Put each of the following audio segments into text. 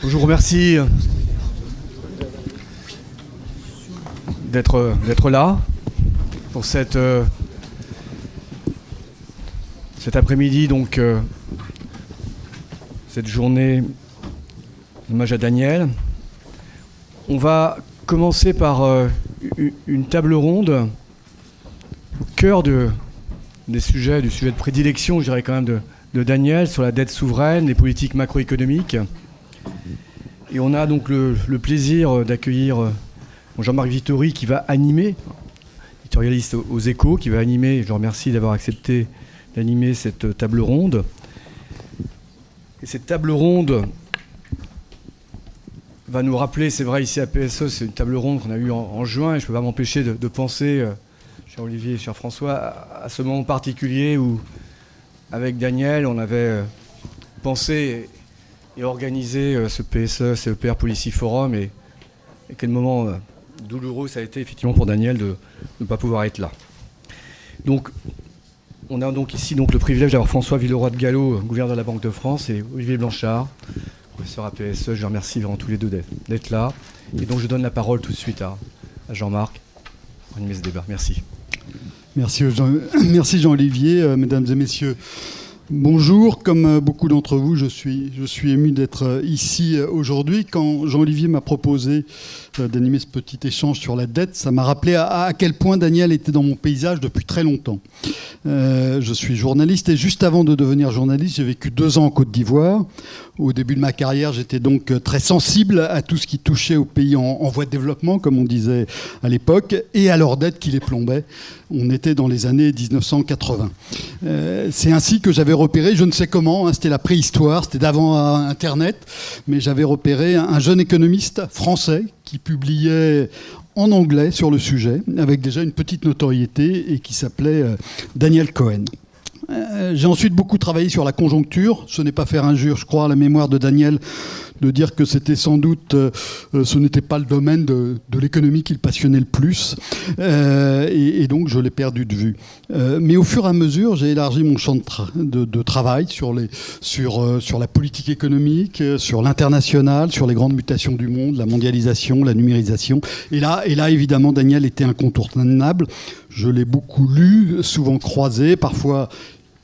Je vous remercie d'être là pour cet après-midi, donc cette journée hommage à Daniel. On va commencer par une table ronde au cœur du sujet de prédilection, je dirais quand même, de Daniel, sur la dette souveraine, les politiques macroéconomiques. Et on a donc le plaisir d'accueillir Jean-Marc Vittori, qui va animer, éditorialiste aux Échos, qui va animer, je le remercie d'avoir accepté d'animer cette table ronde. Et cette table ronde va nous rappeler, c'est vrai, ici à PSE, c'est une table ronde qu'on a eue en juin, et je ne peux pas m'empêcher de penser, cher Olivier, cher François, à ce moment particulier où, avec Daniel, on avait pensé et organisé ce PSE, CEPR Policy Forum, et quel moment douloureux ça a été effectivement pour Daniel de ne pas pouvoir être là. Donc, on a donc ici le privilège d'avoir François Villeroy de Galhau, gouverneur de la Banque de France, et Olivier Blanchard, professeur à PSE. Je les remercie vraiment tous les deux d'être là. Et donc je donne la parole tout de suite à Jean-Marc pour animer ce débat. Merci. Merci Jean-Olivier, mesdames et messieurs. Bonjour, comme beaucoup d'entre vous, je suis ému d'être ici aujourd'hui. Quand Jean-Olivier m'a proposé d'animer ce petit échange sur la dette, ça m'a rappelé à quel point Daniel était dans mon paysage depuis très longtemps. Je suis journaliste et juste avant de devenir journaliste, j'ai vécu 2 ans en Côte d'Ivoire. Au début de ma carrière, j'étais donc très sensible à tout ce qui touchait aux pays en voie de développement, comme on disait à l'époque, et à leurs dettes qui les plombaient. On était dans les années 1980. C'est ainsi que j'avais repéré, je ne sais comment, c'était la préhistoire, c'était d'avant Internet, mais j'avais repéré un jeune économiste français qui publiait en anglais sur le sujet, avec déjà une petite notoriété, et qui s'appelait Daniel Cohen. J'ai ensuite beaucoup travaillé sur la conjoncture. Ce n'est pas faire injure, je crois, à la mémoire de Daniel de dire que c'était sans doute, ce n'était pas le domaine de l'économie qui le passionnait le plus. Et donc, je l'ai perdu de vue. Mais au fur et à mesure, j'ai élargi mon champ de travail sur la politique économique, sur l'international, sur les grandes mutations du monde, la mondialisation, la numérisation. Et là, évidemment, Daniel était incontournable. Je l'ai beaucoup lu, souvent croisé, parfois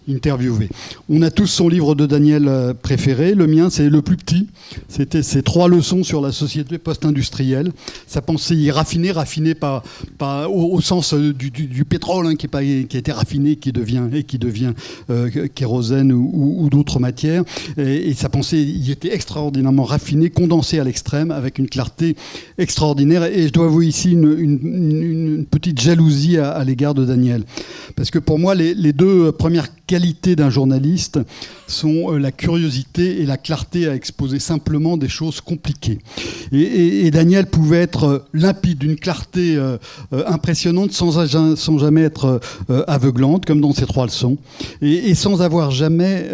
interviewé. On a tous son livre de Daniel préféré. Le mien, c'est le plus petit. C'était ses 3 leçons sur la société post-industrielle. Sa pensée raffinée pas au sens du pétrole, hein, qui a été raffiné, qui devient kérosène ou d'autres matières. Et sa pensée y était extraordinairement raffinée, condensée à l'extrême, avec une clarté extraordinaire. Et je dois avouer ici une petite jalousie à l'égard de Daniel. Parce que pour moi, les 2 premières qualités d'un journaliste sont la curiosité et la clarté à exposer simplement des choses compliquées. Et Daniel pouvait être limpide, d'une clarté impressionnante, sans jamais être aveuglante, comme dans ses 3 leçons, et sans avoir jamais,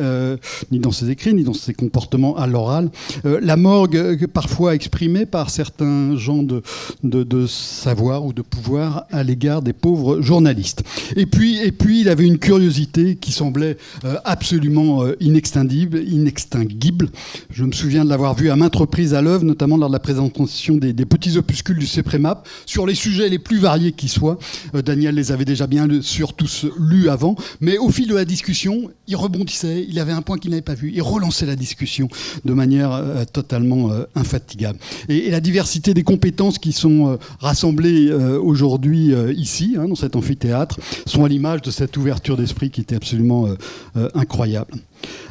ni dans ses écrits, ni dans ses comportements à l'oral, la morgue parfois exprimée par certains gens de savoir ou de pouvoir à l'égard des pauvres journalistes. Et puis il avait une curiosité qui semblait absolument inextinguible. Je me souviens de l'avoir vu à maintes reprises à l'œuvre, notamment lors de la présentation des petits opuscules du CEPREMAP, sur les sujets les plus variés qui soient. Daniel les avait déjà bien sûr tous lus avant, mais au fil de la discussion, il rebondissait, il avait un point qu'il n'avait pas vu, il relançait la discussion de manière totalement infatigable. Et la diversité des compétences qui sont rassemblées aujourd'hui ici, hein, dans cet amphithéâtre, sont à l'image de cette ouverture d'esprit qui était absolument incroyable.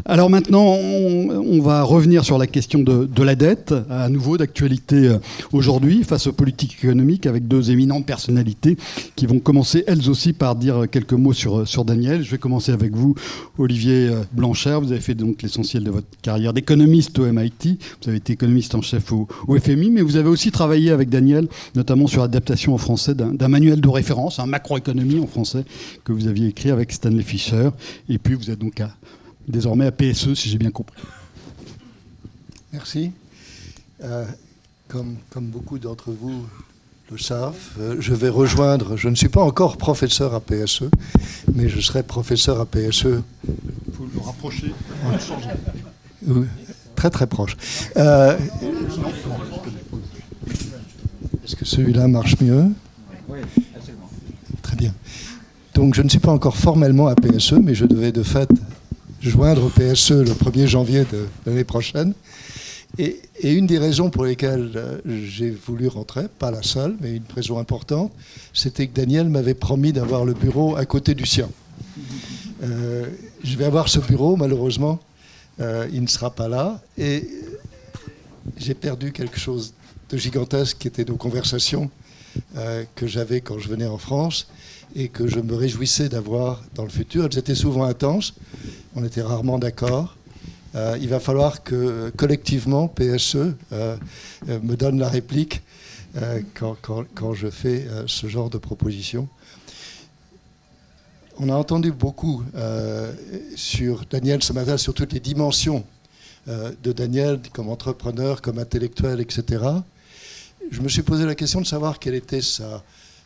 Alors maintenant, on va revenir sur la question de la dette, à nouveau d'actualité aujourd'hui, face aux politiques économiques, avec 2 éminentes personnalités qui vont commencer elles aussi par dire quelques mots sur Daniel. Je vais commencer avec vous, Olivier Blanchard. Vous avez fait donc l'essentiel de votre carrière d'économiste au MIT. Vous avez été économiste en chef au FMI, mais vous avez aussi travaillé avec Daniel, notamment sur l'adaptation en français d'un manuel de référence, un macroéconomie en français, que vous aviez écrit avec Stanley Fischer. Et puis vous êtes donc désormais à PSE, si j'ai bien compris. Merci. Comme beaucoup d'entre vous le savent, je vais rejoindre, je ne suis pas encore professeur à PSE, mais je serai professeur à PSE. Il faut le rapprocher. très très proche. Est-ce que celui-là marche mieux? Oui, absolument. Très bien. Donc je ne suis pas encore formellement à PSE, mais je devais de fait joindre au PSE le 1er janvier de l'année prochaine. Et une des raisons pour lesquelles j'ai voulu rentrer, pas la seule, mais une raison importante, c'était que Daniel m'avait promis d'avoir le bureau à côté du sien. Je vais avoir ce bureau, malheureusement, il ne sera pas là. Et j'ai perdu quelque chose de gigantesque qui était nos conversations que j'avais quand je venais en France et que je me réjouissais d'avoir dans le futur. Elles étaient souvent intenses, on était rarement d'accord. Il va falloir que collectivement, PSE me donne la réplique quand je fais ce genre de proposition. On a entendu beaucoup sur Daniel ce matin, sur toutes les dimensions de Daniel comme entrepreneur, comme intellectuel, etc. Je me suis posé la question de savoir quelle était sa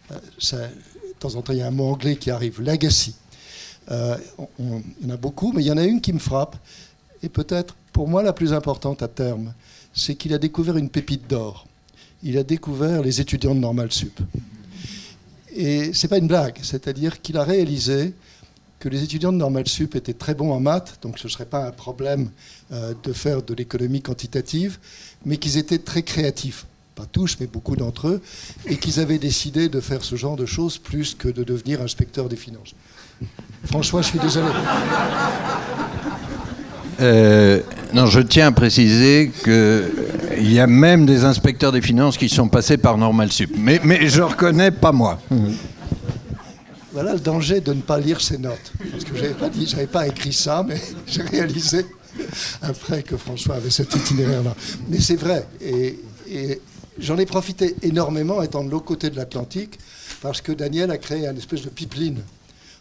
de temps en temps, il y a un mot anglais qui arrive, legacy. Il y en a beaucoup, mais il y en a une qui me frappe. Et peut-être, pour moi, la plus importante à terme, c'est qu'il a découvert une pépite d'or. Il a découvert les étudiants de Normal Sup. Et ce n'est pas une blague, c'est-à-dire qu'il a réalisé que les étudiants de Normal Sup étaient très bons en maths, donc ce ne serait pas un problème de faire de l'économie quantitative, mais qu'ils étaient très créatifs. Pas tous, mais beaucoup d'entre eux, et qu'ils avaient décidé de faire ce genre de choses plus que de devenir inspecteur des finances. François, je suis désolé. Non, je tiens à préciser qu'il y a même des inspecteurs des finances qui sont passés par Normal Sup. Mais je ne reconnais pas moi. Voilà le danger de ne pas lire ces notes. Parce que je n'avais pas écrit ça, mais j'ai réalisé après que François avait cet itinéraire-là. Mais c'est vrai. Et j'en ai profité énormément étant de l'autre côté de l'Atlantique, parce que Daniel a créé une espèce de pipeline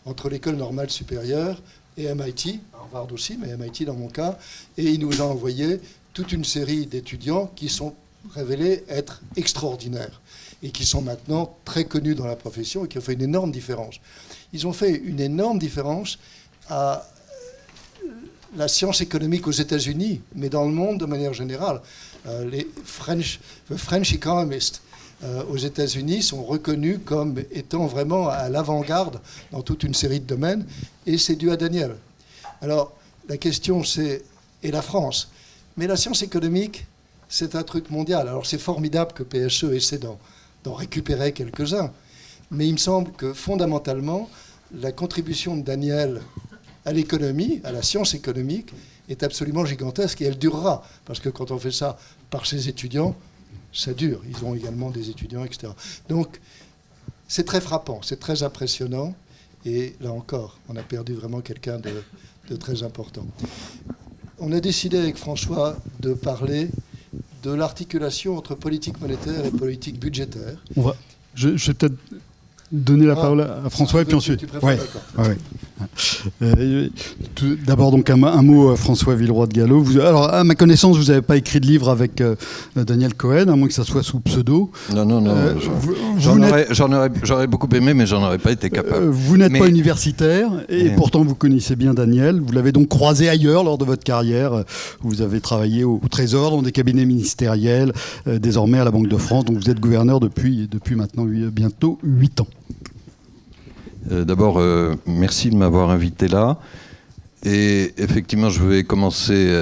entre l'école normale supérieure et MIT, Harvard aussi, mais MIT dans mon cas, et il nous a envoyé toute une série d'étudiants qui sont révélés être extraordinaires et qui sont maintenant très connus dans la profession et qui ont fait une énorme différence. Ils ont fait une énorme différence à la science économique aux États-Unis, mais dans le monde de manière générale. Les French economists aux États-Unis sont reconnus comme étant vraiment à l'avant-garde dans toute une série de domaines, et c'est dû à Daniel. Alors, la question c'est, et la France? Mais la science économique, c'est un truc mondial. Alors c'est formidable que PSE essaie d'en récupérer quelques-uns, mais il me semble que fondamentalement, la contribution de Daniel à l'économie, à la science économique, est absolument gigantesque, et elle durera, parce que quand on fait ça par ses étudiants, ça dure. Ils ont également des étudiants, etc. Donc, c'est très frappant, c'est très impressionnant, et là encore, on a perdu vraiment quelqu'un de très important. On a décidé avec François de parler de l'articulation entre politique monétaire et politique budgétaire. Je vais peut-être donner la parole à François, et puis ensuite... Ouais. D'abord, donc, un mot à François Villeroy de Galhau. Alors, à ma connaissance, vous n'avez pas écrit de livre avec Daniel Cohen, à moins que ça soit sous pseudo. Non. J'aurais beaucoup aimé, mais j'en aurais pas été capable. Vous n'êtes pas universitaire, et pourtant vous connaissez bien Daniel. Vous l'avez donc croisé ailleurs lors de votre carrière. Vous avez travaillé au Trésor, dans des cabinets ministériels, désormais à la Banque de France. Donc vous êtes gouverneur depuis maintenant bientôt 8 ans. D'abord, merci de m'avoir invité là. Et effectivement, je vais commencer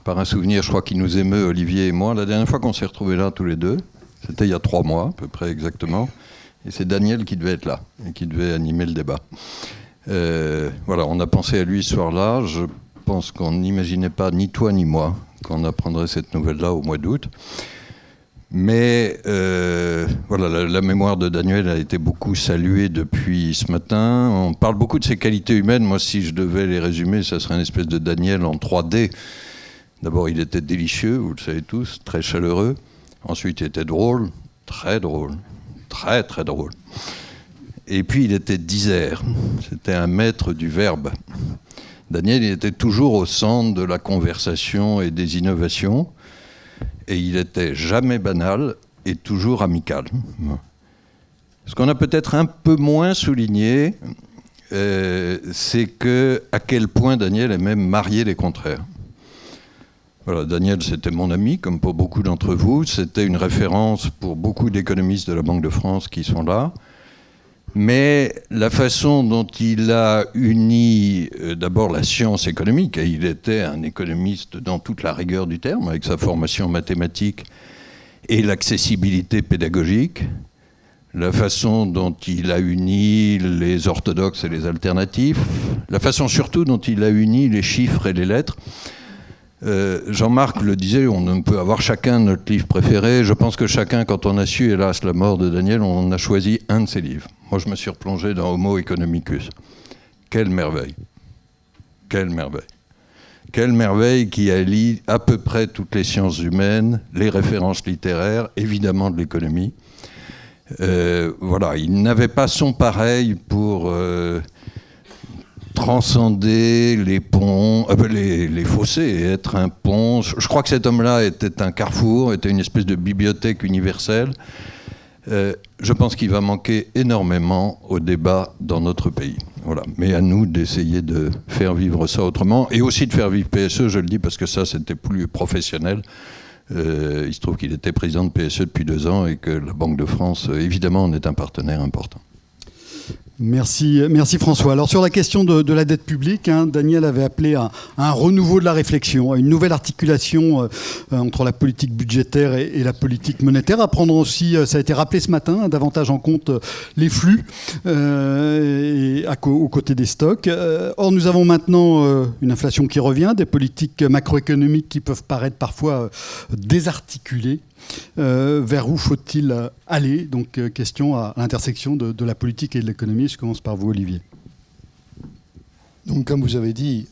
par un souvenir, je crois, qui nous émeut, Olivier et moi. La dernière fois qu'on s'est retrouvés là, tous les deux, c'était il y a 3 mois, à peu près exactement. Et c'est Daniel qui devait être là, et qui devait animer le débat. Voilà, on a pensé à lui ce soir-là. Je pense qu'on n'imaginait pas, ni toi ni moi, qu'on apprendrait cette nouvelle-là au mois d'août. Mais voilà, la mémoire de Daniel a été beaucoup saluée depuis ce matin. On parle beaucoup de ses qualités humaines. Moi, si je devais les résumer, ça serait une espèce de Daniel en 3D. D'abord, il était délicieux, vous le savez tous, très chaleureux. Ensuite, il était drôle, très drôle, très très drôle. Et puis, il était disert. C'était un maître du verbe. Daniel, il était toujours au centre de la conversation et des innovations. Et il était jamais banal et toujours amical. Ce qu'on a peut-être un peu moins souligné, c'est à quel point Daniel aimait marier les contraires. Voilà, Daniel, c'était mon ami, comme pour beaucoup d'entre vous. C'était une référence pour beaucoup d'économistes de la Banque de France qui sont là. Mais la façon dont il a uni d'abord la science économique, et il était un économiste dans toute la rigueur du terme, avec sa formation mathématique et l'accessibilité pédagogique, la façon dont il a uni les orthodoxes et les alternatifs, la façon surtout dont il a uni les chiffres et les lettres. Jean-Marc le disait, on peut avoir chacun notre livre préféré. Je pense que chacun, quand on a su, hélas, la mort de Daniel, on a choisi un de ses livres. Moi, je me suis replongé dans Homo economicus. Quelle merveille! Quelle merveille! Quelle merveille qui allie à peu près toutes les sciences humaines, les références littéraires, évidemment de l'économie. Voilà, il n'avait pas son pareil pour transcender les ponts, les fossés et être un pont. Je crois que cet homme-là était un carrefour, était une espèce de bibliothèque universelle. Je pense qu'il va manquer énormément au débat dans notre pays. Voilà. Mais à nous d'essayer de faire vivre ça autrement et aussi de faire vivre PSE, je le dis parce que ça c'était plus professionnel. Il se trouve qu'il était président de PSE depuis 2 ans et que la Banque de France, évidemment, en est un partenaire important. Merci François. Alors sur la question de la dette publique, Daniel avait appelé à un renouveau de la réflexion, à une nouvelle articulation entre la politique budgétaire et la politique monétaire, à prendre aussi, ça a été rappelé ce matin, davantage en compte les flux aux côtés des stocks. Or nous avons maintenant une inflation qui revient, des politiques macroéconomiques qui peuvent paraître parfois désarticulées. Vers où faut-il aller? Donc question à l'intersection de la politique et de l'économie. Je commence par vous, Olivier. Donc comme vous avez dit,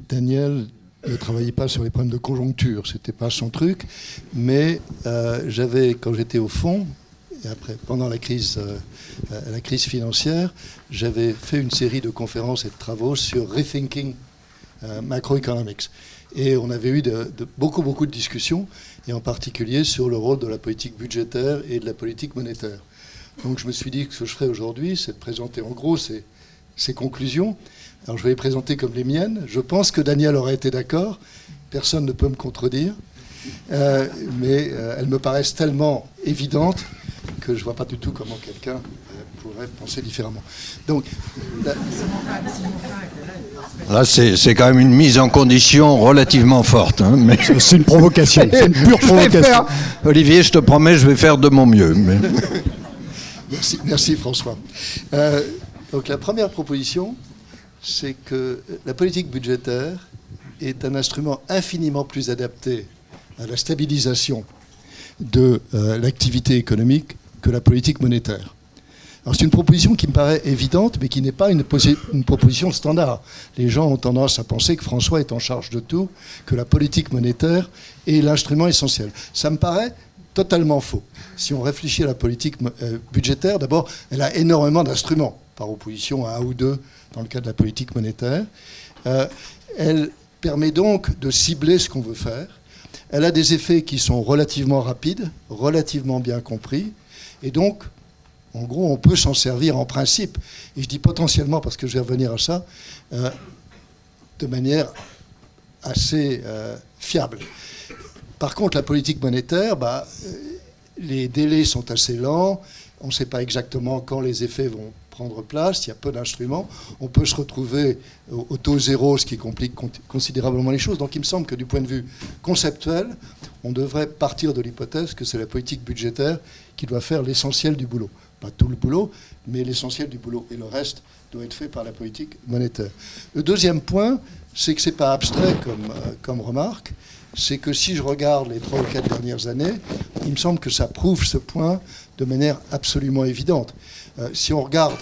Daniel ne travaillait pas sur les problèmes de conjoncture, c'était pas son truc, mais quand j'étais au fond, et après, pendant la crise financière, j'avais fait une série de conférences et de travaux sur Rethinking Macroeconomics. Et on avait eu beaucoup de discussions, et en particulier sur le rôle de la politique budgétaire et de la politique monétaire. Donc je me suis dit que ce que je ferais aujourd'hui, c'est de présenter en gros ces conclusions. Alors je vais les présenter comme les miennes. Je pense que Daniel aurait été d'accord. Personne ne peut me contredire. Mais elles me paraissent tellement évidentes que je ne vois pas du tout comment quelqu'un pourrait penser différemment. Donc, là, c'est quand même une mise en condition relativement forte. Mais... C'est une provocation, c'est une pure provocation. Olivier, je te promets, je vais faire de mon mieux. Mais... Merci François. Donc la première proposition, c'est que la politique budgétaire est un instrument infiniment plus adapté à la stabilisation de l'activité économique que la politique monétaire. Alors c'est une proposition qui me paraît évidente, mais qui n'est pas une proposition standard. Les gens ont tendance à penser que François est en charge de tout, que la politique monétaire est l'instrument essentiel. Ça me paraît totalement faux. Si on réfléchit à la politique budgétaire, d'abord, elle a énormément d'instruments, par opposition à un ou deux dans le cas de la politique monétaire. Elle permet donc de cibler ce qu'on veut faire. Elle a des effets qui sont relativement rapides, relativement bien compris, et donc, en gros, on peut s'en servir en principe, et je dis potentiellement parce que je vais revenir à ça, de manière assez fiable. Par contre, la politique monétaire, les délais sont assez lents, on ne sait pas exactement quand les effets vont prendre place, il y a peu d'instruments, on peut se retrouver au taux zéro, ce qui complique considérablement les choses. Donc il me semble que du point de vue conceptuel, on devrait partir de l'hypothèse que c'est la politique budgétaire qui doit faire l'essentiel du boulot. Pas tout le boulot, mais l'essentiel du boulot. Et le reste doit être fait par la politique monétaire. Le deuxième point, c'est que ce n'est pas abstrait comme remarque. C'est que si je regarde les 3 ou 4 dernières années, il me semble que ça prouve ce point de manière absolument évidente. Si on regarde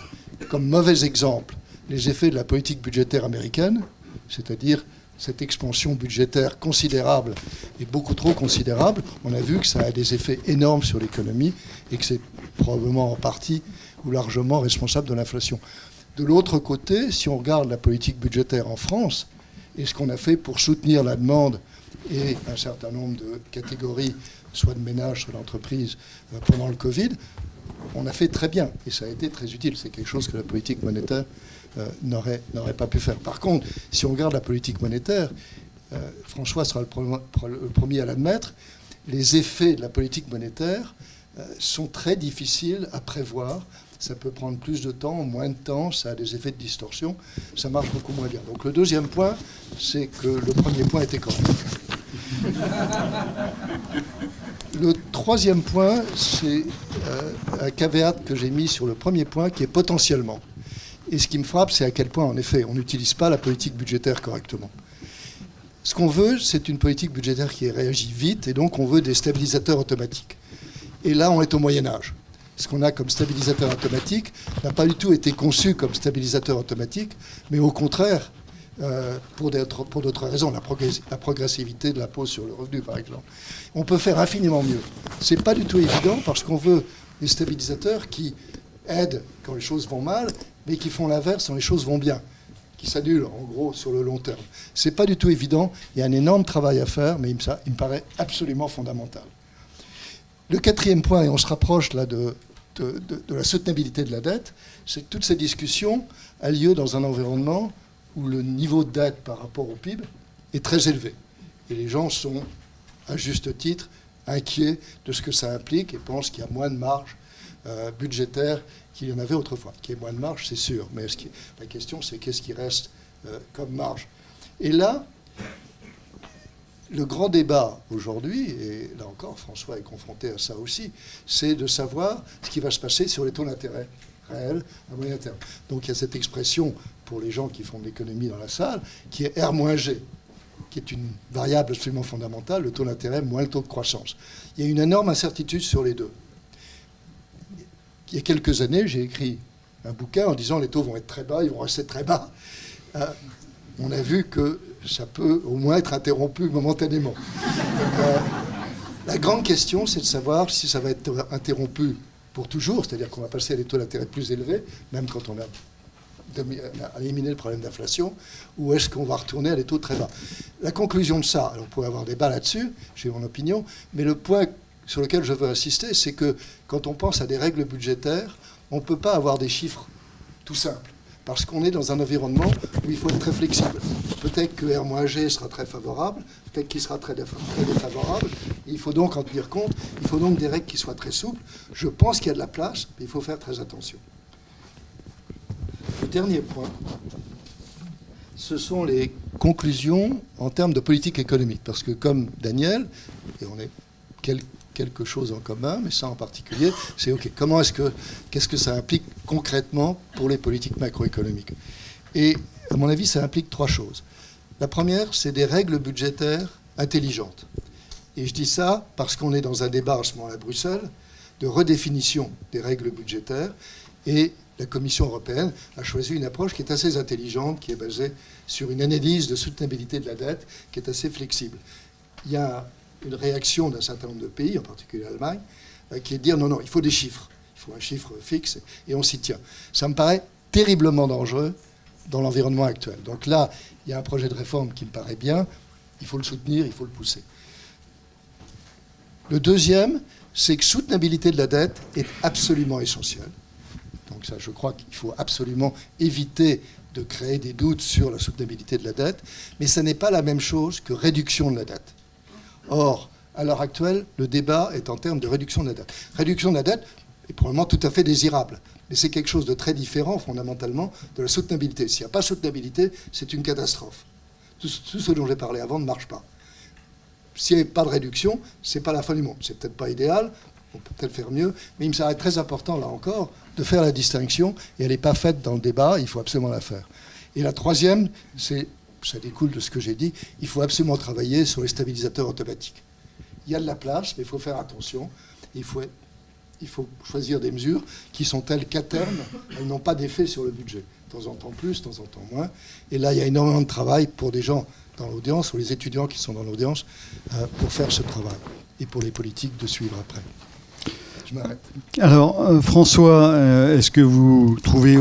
comme mauvais exemple les effets de la politique budgétaire américaine, c'est-à-dire cette expansion budgétaire considérable et beaucoup trop considérable, on a vu que ça a des effets énormes sur l'économie et que c'est probablement en partie ou largement responsable de l'inflation. De l'autre côté, si on regarde la politique budgétaire en France et ce qu'on a fait pour soutenir la demande et un certain nombre de catégories, soit de ménages, soit d'entreprises, pendant le Covid, on a fait très bien et ça a été très utile. C'est quelque chose que la politique monétaire n'aurait pas pu faire. Par contre, si on regarde la politique monétaire, François sera le premier à l'admettre, les effets de la politique monétaire sont très difficiles à prévoir. Ça peut prendre plus de temps, moins de temps, ça a des effets de distorsion, ça marche beaucoup moins bien. Donc le deuxième point, c'est que le premier point était correct. Le troisième point, c'est un caveat que j'ai mis sur le premier point, qui est potentiellement. Et ce qui me frappe, c'est à quel point, en effet, on n'utilise pas la politique budgétaire correctement. Ce qu'on veut, c'est une politique budgétaire qui réagit vite, et donc on veut des stabilisateurs automatiques. Et là, on est au Moyen-Âge. Ce qu'on a comme stabilisateur automatique n'a pas du tout été conçu comme stabilisateur automatique, mais au contraire, pour d'autres raisons, la progressivité de l'impôt sur le revenu, par exemple. On peut faire infiniment mieux. Ce n'est pas du tout évident, parce qu'on veut des stabilisateurs qui aident quand les choses vont mal, mais qui font l'inverse quand les choses vont bien, qui s'annulent, en gros, sur le long terme. Ce n'est pas du tout évident. Il y a un énorme travail à faire, mais il me paraît absolument fondamental. Le quatrième point, et on se rapproche là de la soutenabilité de la dette, c'est que toute cette discussion a lieu dans un environnement où le niveau de dette par rapport au PIB est très élevé. Et les gens sont, à juste titre, inquiets de ce que ça implique et pensent qu'il y a moins de marge budgétaire qu'il y en avait autrefois. Qu'il y ait moins de marge, c'est sûr, mais la question, c'est qu'est-ce qui reste comme marge. Et là, le grand débat aujourd'hui, et là encore François est confronté à ça aussi, c'est de savoir ce qui va se passer sur les taux d'intérêt réels à moyen terme. Donc il y a cette expression pour les gens qui font de l'économie dans la salle, qui est R-G, qui est une variable absolument fondamentale, le taux d'intérêt moins le taux de croissance. Il y a une énorme incertitude sur les deux. Il y a quelques années, j'ai écrit un bouquin en disant les taux vont être très bas, ils vont rester très bas. On a vu que ça peut au moins être interrompu momentanément. La grande question, c'est de savoir si ça va être interrompu pour toujours, c'est-à-dire qu'on va passer à des taux d'intérêt plus élevés, même quand on a éliminé le problème d'inflation, ou est-ce qu'on va retourner à des taux très bas. La conclusion de ça, alors on pourrait avoir débat là-dessus, j'ai mon opinion, mais le point sur lequel je veux insister, c'est que quand on pense à des règles budgétaires, on ne peut pas avoir des chiffres tout simples. Parce qu'on est dans un environnement où il faut être très flexible. Peut-être que R-G sera très favorable, peut-être qu'il sera très défavorable. Il faut donc en tenir compte, il faut donc des règles qui soient très souples. Je pense qu'il y a de la place, mais il faut faire très attention. Le dernier point, ce sont les conclusions en termes de politique économique. Parce que comme Daniel, et on est quelque chose en commun, mais ça en particulier, c'est OK, qu'est-ce que ça implique concrètement pour les politiques macroéconomiques? Et à mon avis, ça implique trois choses. La première, c'est des règles budgétaires intelligentes. Et je dis ça parce qu'on est dans un débat en ce moment à Bruxelles de redéfinition des règles budgétaires, et la Commission européenne a choisi une approche qui est assez intelligente, qui est basée sur une analyse de soutenabilité de la dette, qui est assez flexible. Il y a une réaction d'un certain nombre de pays, en particulier l'Allemagne, qui est de dire non, il faut des chiffres. Il faut un chiffre fixe et on s'y tient. Ça me paraît terriblement dangereux dans l'environnement actuel. Donc là, il y a un projet de réforme qui me paraît bien. Il faut le soutenir, il faut le pousser. Le deuxième, c'est que soutenabilité de la dette est absolument essentielle. Donc ça, je crois qu'il faut absolument éviter de créer des doutes sur la soutenabilité de la dette. Mais ça n'est pas la même chose que réduction de la dette. Or, à l'heure actuelle, le débat est en termes de réduction de la dette. Réduction de la dette est probablement tout à fait désirable, mais c'est quelque chose de très différent, fondamentalement, de la soutenabilité. S'il n'y a pas de soutenabilité, c'est une catastrophe. Tout ce dont j'ai parlé avant ne marche pas. S'il n'y avait pas de réduction, ce n'est pas la fin du monde. C'est peut-être pas idéal, on peut peut-être faire mieux, mais il me paraît très important, là encore, de faire la distinction, et elle n'est pas faite dans le débat, il faut absolument la faire. Et la troisième, ça découle de ce que j'ai dit, il faut absolument travailler sur les stabilisateurs automatiques. Il y a de la place, mais il faut faire attention. Il faut choisir des mesures qui sont telles qu'à terme, elles n'ont pas d'effet sur le budget. De temps en temps plus, de temps en temps moins. Et là, il y a énormément de travail pour des gens dans l'audience, ou les étudiants qui sont dans l'audience, pour faire ce travail. Et pour les politiques de suivre après. Je m'arrête. Alors, François, est-ce que vous trouvez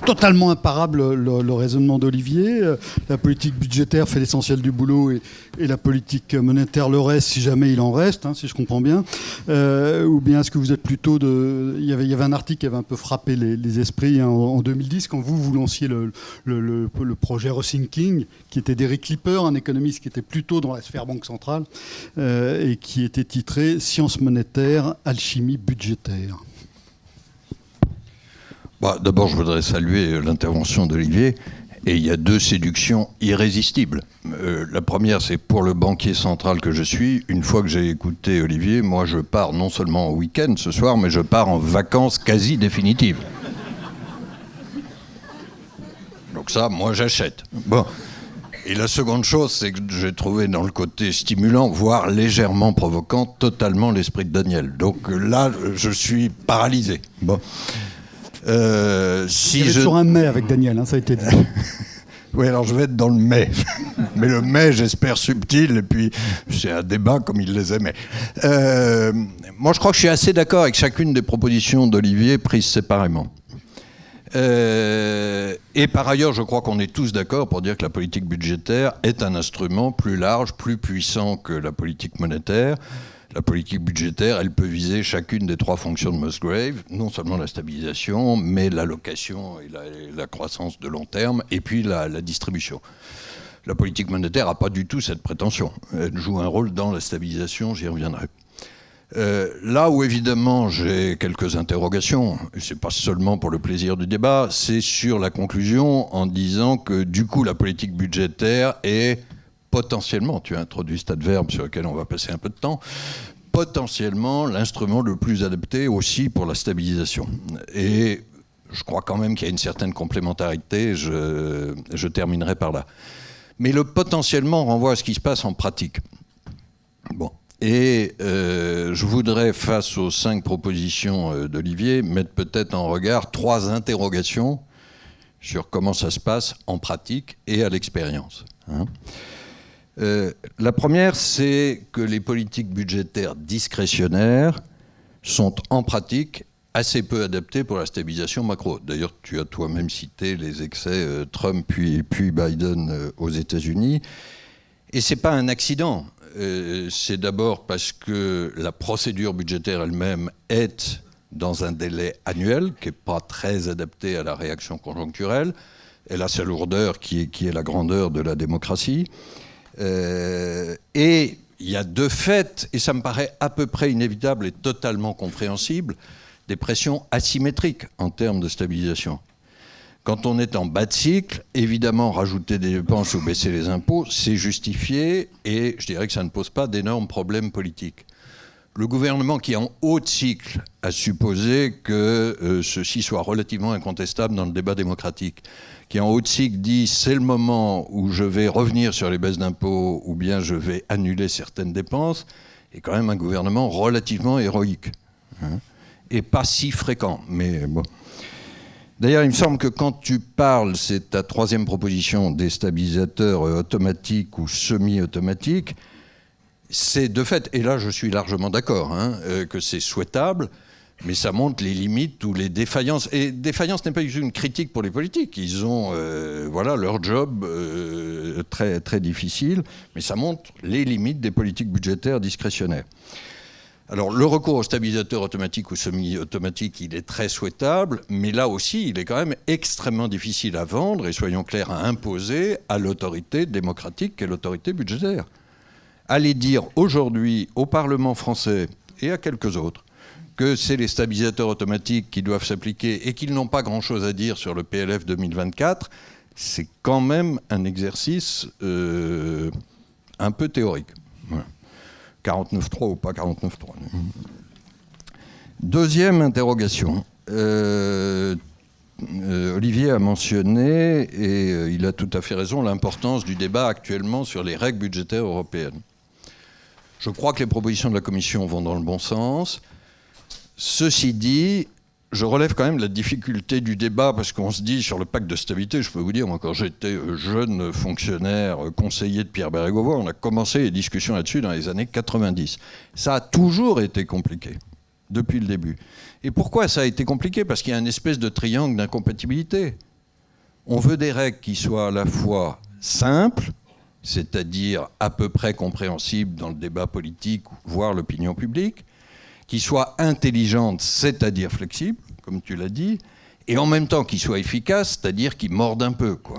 totalement imparable le raisonnement d'Olivier ? La politique budgétaire fait l'essentiel du boulot et la politique monétaire le reste, si jamais il en reste, hein, si je comprends bien. Ou bien est-ce que vous êtes plutôt de... Il y avait un article qui avait un peu frappé les esprits, hein, en 2010, quand vous lanciez le projet Rethinking, qui était d'Eric Klipper, un économiste qui était plutôt dans la sphère banque centrale, et qui était titré « Sciences monétaires, alchimie budgétaire ». D'abord, je voudrais saluer l'intervention d'Olivier. Et il y a deux séductions irrésistibles. La première, c'est pour le banquier central que je suis. Une fois que j'ai écouté Olivier, moi, je pars non seulement en week-end ce soir, mais je pars en vacances quasi définitives. Donc ça, moi, j'achète. Bon. Et la seconde chose, c'est que j'ai trouvé dans le côté stimulant, voire légèrement provoquant, totalement l'esprit de Daniel. Donc là, je suis paralysé. Bon. Il y avait toujours un mais avec Daniel, hein, ça a été dit. Oui, alors je vais être dans le mais. Mais le mais, j'espère subtil, et puis c'est un débat comme il les aimait. Moi, je crois que je suis assez d'accord avec chacune des propositions d'Olivier prises séparément. Et par ailleurs, je crois qu'on est tous d'accord pour dire que la politique budgétaire est un instrument plus large, plus puissant que la politique monétaire. La politique budgétaire, elle peut viser chacune des trois fonctions de Musgrave, non seulement la stabilisation, mais l'allocation et la croissance de long terme, et puis la distribution. La politique monétaire n'a pas du tout cette prétention. Elle joue un rôle dans la stabilisation, j'y reviendrai. Là où évidemment j'ai quelques interrogations, et c'est pas seulement pour le plaisir du débat, c'est sur la conclusion en disant que du coup la politique budgétaire est potentiellement, tu as introduit cet adverbe sur lequel on va passer un peu de temps, potentiellement l'instrument le plus adapté aussi pour la stabilisation. Et je crois quand même qu'il y a une certaine complémentarité, je terminerai par là. Mais le potentiellement renvoie à ce qui se passe en pratique. Bon. Et je voudrais, face aux 5 propositions d'Olivier, mettre peut-être en regard 3 interrogations sur comment ça se passe en pratique et à l'expérience. Hein. La première, c'est que les politiques budgétaires discrétionnaires sont en pratique assez peu adaptées pour la stabilisation macro. D'ailleurs, tu as toi-même cité les excès Trump puis Biden aux États-Unis. Et ce n'est pas un accident. C'est d'abord parce que la procédure budgétaire elle-même est dans un délai annuel qui n'est pas très adapté à la réaction conjoncturelle. Elle a sa lourdeur qui est la grandeur de la démocratie. Et il y a de fait, et ça me paraît à peu près inévitable et totalement compréhensible, des pressions asymétriques en termes de stabilisation. Quand on est en bas de cycle, évidemment, rajouter des dépenses ou baisser les impôts, c'est justifié et je dirais que ça ne pose pas d'énormes problèmes politiques. Le gouvernement qui est en haut de cycle a supposé que ceci soit relativement incontestable dans le débat démocratique. Qui en haut de cycle dit c'est le moment où je vais revenir sur les baisses d'impôts ou bien je vais annuler certaines dépenses, est quand même un gouvernement relativement héroïque. Hein, et pas si fréquent, mais bon. D'ailleurs, il me semble que quand tu parles, c'est ta 3e proposition, des stabilisateurs automatiques ou semi-automatiques, c'est de fait, et là je suis largement d'accord, hein, que c'est souhaitable, mais ça montre les limites ou les défaillances. Et défaillance n'est pas une critique pour les politiques. Ils ont voilà, leur job très, très difficile, mais ça montre les limites des politiques budgétaires discrétionnaires. Alors, le recours au stabilisateur automatique ou semi-automatique, il est très souhaitable, mais là aussi, il est quand même extrêmement difficile à vendre, et soyons clairs, à imposer à l'autorité démocratique qu'est l'autorité budgétaire. Allez dire aujourd'hui au Parlement français et à quelques autres que c'est les stabilisateurs automatiques qui doivent s'appliquer et qu'ils n'ont pas grand-chose à dire sur le PLF 2024, c'est quand même un exercice un peu théorique. Voilà. 49.3 ou pas 49.3. Deuxième interrogation. Olivier a mentionné, et il a tout à fait raison, l'importance du débat actuellement sur les règles budgétaires européennes. Je crois que les propositions de la Commission vont dans le bon sens. Ceci dit, je relève quand même la difficulté du débat parce qu'on se dit sur le pacte de stabilité, je peux vous dire, moi quand j'étais jeune fonctionnaire, conseiller de Pierre Bérégovoy, on a commencé les discussions là-dessus dans les années 90. Ça a toujours été compliqué. depuis le début. Et pourquoi ça a été compliqué? Parce qu'il y a une espèce de triangle d'incompatibilité. On veut des règles qui soient à la fois simples, c'est-à-dire à peu près compréhensibles dans le débat politique, voire l'opinion publique, qui soient intelligentes, c'est-à-dire flexibles, comme tu l'as dit, et en même temps qui soient efficaces, c'est-à-dire qui mordent un peu, quoi.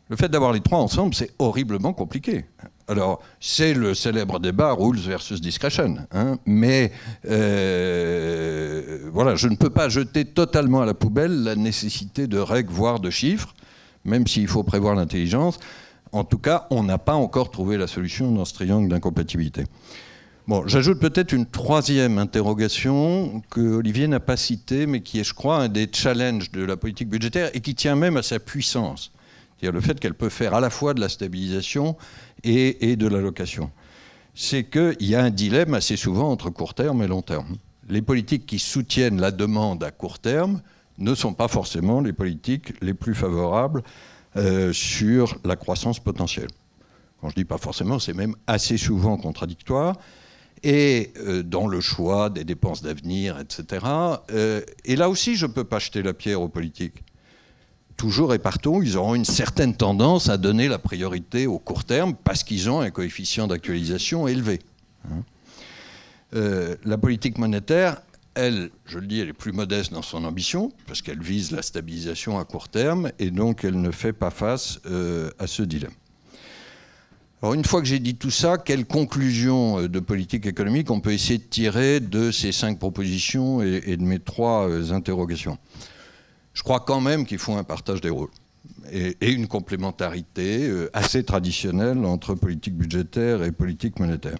Le fait d'avoir les trois ensemble, c'est horriblement compliqué. Alors, c'est le célèbre débat rules versus discretion, hein, mais voilà, je ne peux pas jeter totalement à la poubelle la nécessité de règles, voire de chiffres, même s'il faut prévoir l'intelligence. En tout cas, on n'a pas encore trouvé la solution dans ce triangle d'incompatibilité. Bon, j'ajoute peut-être une troisième interrogation que Olivier n'a pas citée, mais qui est, je crois, un des challenges de la politique budgétaire et qui tient même à sa puissance. C'est-à-dire le fait qu'elle peut faire à la fois de la stabilisation et de l'allocation. C'est qu'il y a un dilemme assez souvent entre court terme et long terme. Les politiques qui soutiennent la demande à court terme ne sont pas forcément les politiques les plus favorables sur la croissance potentielle. Quand je dis pas forcément, c'est même assez souvent contradictoire. Et dans le choix des dépenses d'avenir, etc. Et là aussi, je ne peux pas jeter la pierre aux politiques. Toujours et partout, ils auront une certaine tendance à donner la priorité au court terme parce qu'ils ont un coefficient d'actualisation élevé. La politique monétaire, elle, je le dis, elle est plus modeste dans son ambition parce qu'elle vise la stabilisation à court terme et donc elle ne fait pas face à ce dilemme. Alors une fois que j'ai dit tout ça, quelles conclusions de politique économique on peut essayer de tirer de ces 5 propositions et de mes 3 interrogations? Je crois quand même qu'il faut un partage des rôles et une complémentarité assez traditionnelle entre politique budgétaire et politique monétaire.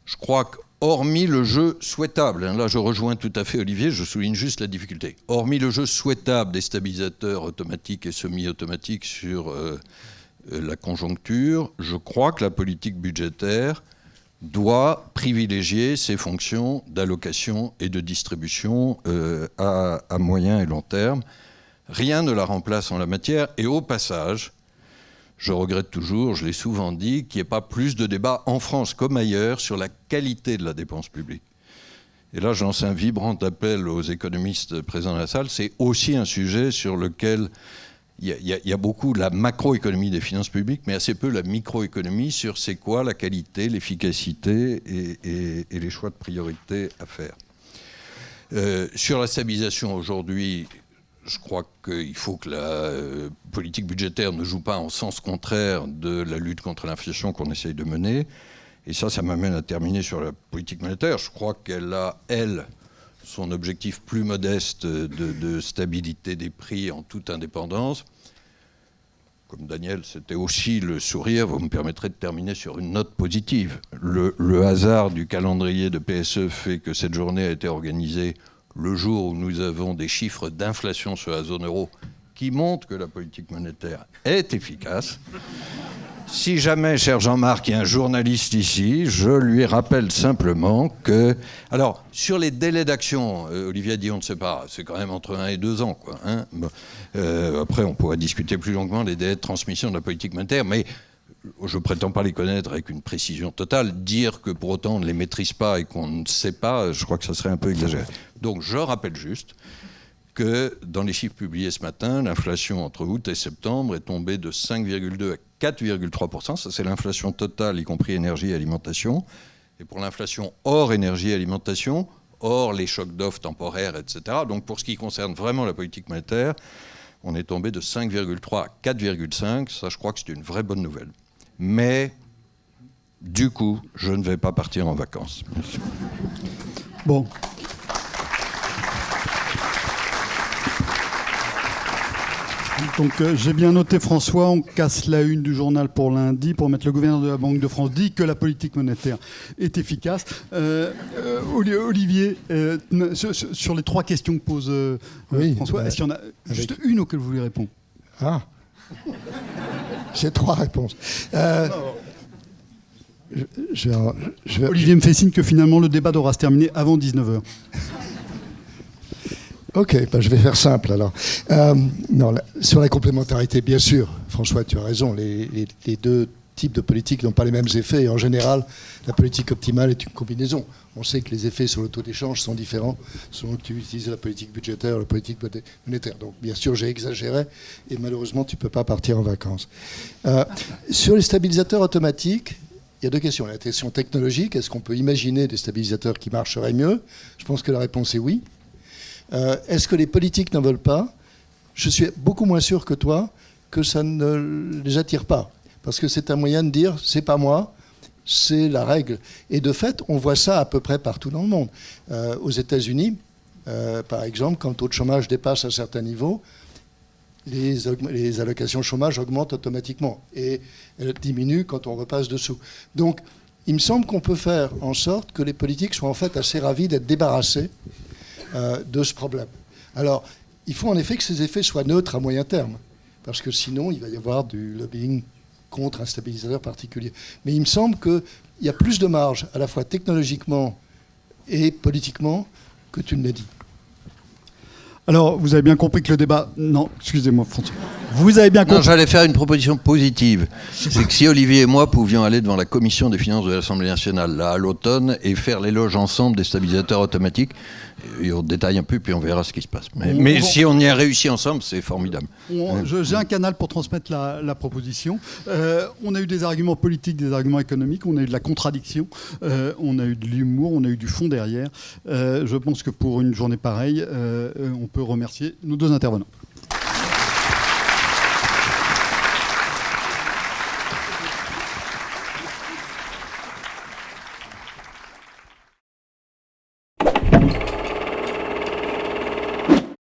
Je crois qu'hormis le jeu souhaitable, là je rejoins tout à fait Olivier, je souligne juste la difficulté, hormis le jeu souhaitable des stabilisateurs automatiques et semi-automatiques sur la conjoncture, je crois que la politique budgétaire doit privilégier ses fonctions d'allocation et de distribution à moyen et long terme. Rien ne la remplace en la matière. Et au passage, je regrette toujours, je l'ai souvent dit, qu'il n'y ait pas plus de débat en France comme ailleurs sur la qualité de la dépense publique. Et là, je lance un vibrant appel aux économistes présents dans la salle. C'est aussi un sujet sur lequel il y a beaucoup la macroéconomie des finances publiques, mais assez peu la microéconomie sur c'est quoi la qualité, l'efficacité et les choix de priorité à faire. Sur la stabilisation aujourd'hui, je crois qu'il faut que la politique budgétaire ne joue pas en sens contraire de la lutte contre l'inflation qu'on essaye de mener. Et ça m'amène à terminer sur la politique monétaire. Je crois qu'elle a, elle, son objectif plus modeste de stabilité des prix en toute indépendance. Comme Daniel, c'était aussi le sourire. Vous me permettrez de terminer sur une note positive. Le hasard du calendrier de PSE fait que cette journée a été organisée le jour où nous avons des chiffres d'inflation sur la zone euro qui montrent que la politique monétaire est efficace. Si jamais, cher Jean-Marc, il y a un journaliste ici, je lui rappelle simplement que... Alors, sur les délais d'action, Olivier a dit on ne sait pas, c'est quand même entre 1 et 2 ans, quoi, hein. Bon, après, on pourrait discuter plus longuement des délais de transmission de la politique monétaire, mais je ne prétends pas les connaître avec une précision totale. Dire que pour autant on ne les maîtrise pas et qu'on ne sait pas, je crois que ça serait un peu exagéré. Donc, je rappelle juste que dans les chiffres publiés ce matin, l'inflation entre août et septembre est tombée de 5,2 à 4,3%. Ça, c'est l'inflation totale, y compris énergie et alimentation. Et pour l'inflation hors énergie et alimentation, hors les chocs d'offres temporaires, etc. Donc, pour ce qui concerne vraiment la politique monétaire, on est tombé de 5,3 à 4,5. Ça, je crois que c'est une vraie bonne nouvelle. Mais, du coup, je ne vais pas partir en vacances. Merci. Bon. Donc j'ai bien noté François, on casse la une du journal pour lundi pour mettre le gouverneur de la Banque de France dit que la politique monétaire est efficace. Olivier, sur les 3 questions que pose François, est-ce qu'il y en a juste une auquel vous voulez répondre? Ah, j'ai 3 réponses. Olivier me fait signe que finalement le débat devra se terminer avant 19h. Ok, je vais faire simple alors. Non, sur la complémentarité, bien sûr, François, tu as raison, les 2 types de politiques n'ont pas les mêmes effets. Et en général, la politique optimale est une combinaison. On sait que les effets sur le taux d'échange sont différents selon que tu utilises la politique budgétaire ou la politique monétaire. Donc, bien sûr, j'ai exagéré et malheureusement, tu ne peux pas partir en vacances. Sur les stabilisateurs automatiques, il y a deux questions. La question technologique, est-ce qu'on peut imaginer des stabilisateurs qui marcheraient mieux? Je pense que la réponse est oui. Est-ce que les politiques n'en veulent pas? Je suis beaucoup moins sûr que toi que ça ne les attire pas. Parce que c'est un moyen de dire, c'est pas moi, c'est la règle. Et de fait, on voit ça à peu près partout dans le monde. Aux États-Unis, par exemple, quand le taux de chômage dépasse un certain niveau, les allocations chômage augmentent automatiquement et elles diminuent quand on repasse dessous. Donc, il me semble qu'on peut faire en sorte que les politiques soient en fait assez ravis d'être débarrassés de ce problème. Alors, il faut en effet que ces effets soient neutres à moyen terme, parce que sinon, il va y avoir du lobbying contre un stabilisateur particulier. Mais il me semble qu'il y a plus de marge, à la fois technologiquement et politiquement, que tu ne l'as dit. Alors, vous avez bien compris que le débat... Non, excusez-moi, François. Vous avez bien compris... Non, j'allais faire une proposition positive. C'est que si Olivier et moi pouvions aller devant la commission des finances de l'Assemblée nationale, là, à l'automne, et faire l'éloge ensemble des stabilisateurs automatiques, et on détaille un peu, puis on verra ce qui se passe. Mais si on y a réussi ensemble, c'est formidable. J'ai un canal pour transmettre la proposition. On a eu des arguments politiques, des arguments économiques, on a eu de la contradiction, on a eu de l'humour, on a eu du fond derrière. Je pense que pour une journée pareille, on peut remercier nos deux intervenants.